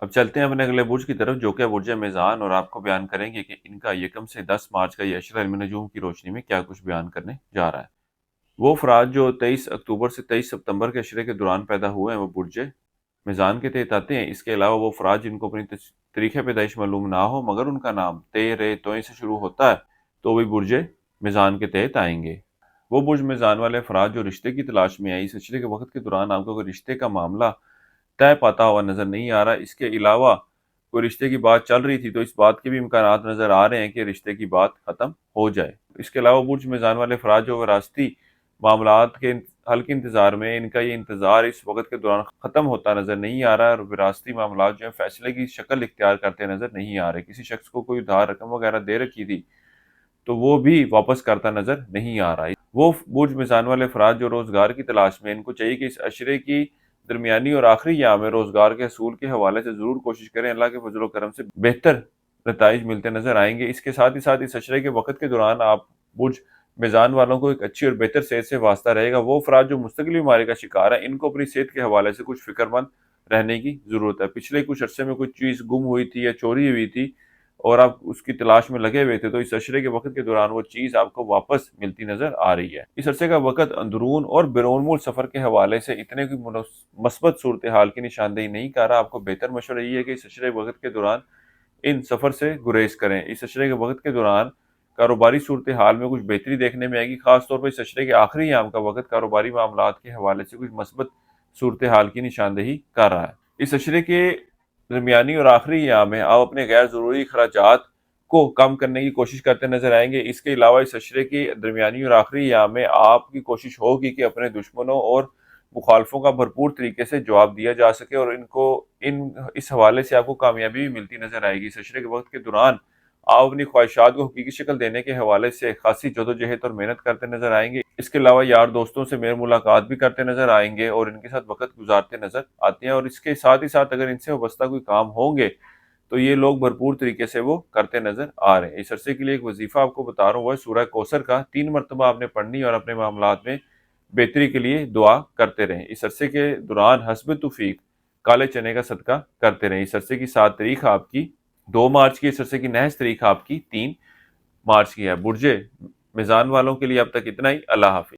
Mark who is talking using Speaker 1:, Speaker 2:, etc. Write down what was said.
Speaker 1: اب چلتے ہیں اپنے اگلے برج کی طرف جو کہ برج میزان، اور آپ کو بیان کریں گے کہ ان کا 1 سے 10 مارچ کا یہ اشرہ علم نجوم کی روشنی میں کیا کچھ بیان کرنے جا رہا ہے۔ وہ افراد جو 23 اکتوبر سے 23 ستمبر کے اشرے کے دوران پیدا ہوئے ہیں وہ برج میزان کے تحت آتے ہیں۔ اس کے علاوہ وہ افراد جن کو اپنی تاریخ پیدائش معلوم نہ ہو مگر ان کا نام تے رے توئیں سے شروع ہوتا ہے تو وہ برج میزان کے تحت آئیں گے۔ وہ برج میزان والے افراد جو رشتے کی تلاش میں آئی اس اشرے کے وقت کے دوران آپ کو کوئی رشتے کا معاملہ طے پاتا ہوا نظر نہیں آ رہا۔ اس کے علاوہ کوئی رشتے کی بات چل رہی تھی تو اس بات کے بھی امکانات نظر آ رہے ہیں کہ رشتے کی بات ختم ہو جائے۔ اس کے علاوہ برج میزان والے افراد جو وراثتی معاملات کے حل کے انتظار میں، ان کا یہ انتظار اس وقت کے دوران ختم ہوتا نظر نہیں آ رہا، اور وراثتی معاملات جو ہیں فیصلے کی شکل اختیار کرتے نظر نہیں آ رہے۔ کسی شخص کو کوئی ادھار رقم وغیرہ دے رکھی تھی تو وہ بھی واپس کرتا نظر نہیں آ رہا۔ وہ برج میزان والے افراد جو روزگار کی تلاش میں، ان کو چاہیے کہ اس اشرے کی درمیانی اور آخری ایام میں روزگار کے حصول کے حوالے سے ضرور کوشش کریں، اللہ کے فضل و کرم سے بہتر نتائج ملتے نظر آئیں گے۔ اس کے ساتھ ہی ساتھ اس اشرے کے وقت کے دوران آپ برج میزان والوں کو ایک اچھی اور بہتر صحت سے واسطہ رہے گا۔ وہ افراد جو مستقل بیماری کا شکار ہیں ان کو اپنی صحت کے حوالے سے کچھ فکر مند رہنے کی ضرورت ہے۔ پچھلے کچھ عرصے میں کوئی چیز گم ہوئی تھی یا چوری ہوئی تھی اور آپ اس کی تلاش میں لگے ہوئے تھے تو اس اشرے کے وقت کے دوران وہ چیز آپ کو واپس ملتی نظر آ رہی ہے۔ اس عرصے کا وقت اندرون اور بیرون ملک سفر کے حوالے سے اتنے کی مثبت صورتحال کی نشاندہی نہیں کر رہا۔ آپ کو بہتر مشورہ یہ ہے کہ اس اشرے وقت کے دوران ان سفر سے گریز کریں۔ اس اشرے کے وقت کے دوران کاروباری صورتحال میں کچھ بہتری دیکھنے میں آئے گی، خاص طور پر اس اشرے کے آخری ایام کا وقت کاروباری معاملات کے حوالے سے کچھ مثبت صورتحال کی نشاندہی کر رہا ہے۔ اس اشرے کے درمیانی اور آخری ایام میں آپ اپنے غیر ضروری اخراجات کو کم کرنے کی کوشش کرتے نظر آئیں گے۔ اس کے علاوہ اس اشرے کی درمیانی اور آخری ایام میں آپ کی کوشش ہوگی کہ اپنے دشمنوں اور مخالفوں کا بھرپور طریقے سے جواب دیا جا سکے، اور اس حوالے سے آپ کو کامیابی بھی ملتی نظر آئے گی۔ اس اشرے کے وقت کے دوران آپ اپنی خواہشات کو حقیقی شکل دینے کے حوالے سے خاصی جدوجہد اور محنت کرتے نظر آئیں گے۔ اس کے علاوہ یار دوستوں سے میل ملاقات بھی کرتے نظر آئیں گے اور ان کے ساتھ وقت گزارتے نظر آتے ہیں، اور اس کے ساتھ ہی ساتھ اگر ان سے وابستہ کوئی کام ہوں گے تو یہ لوگ بھرپور طریقے سے وہ کرتے نظر آ رہے ہیں۔ اس عرصے کے لیے ایک وظیفہ آپ کو بتا رہا ہوں، وہ ہے سورہ کوثر کا 3 مرتبہ آپ نے پڑھنی اور اپنے معاملات میں بہتری کے لیے دعا کرتے رہیں۔ اس عرصے کے دوران حسب توفیق کالے چنے کا صدقہ کرتے رہیں۔ اس عرصے کی 7 تاریخ آپ کی 2 مارچ کی، اس عرصے کی نحس تاریخ آپ کی 3 مارچ کی ہے۔ برج میزان والوں کے لیے اب تک اتنا ہی۔ اللہ حافظ۔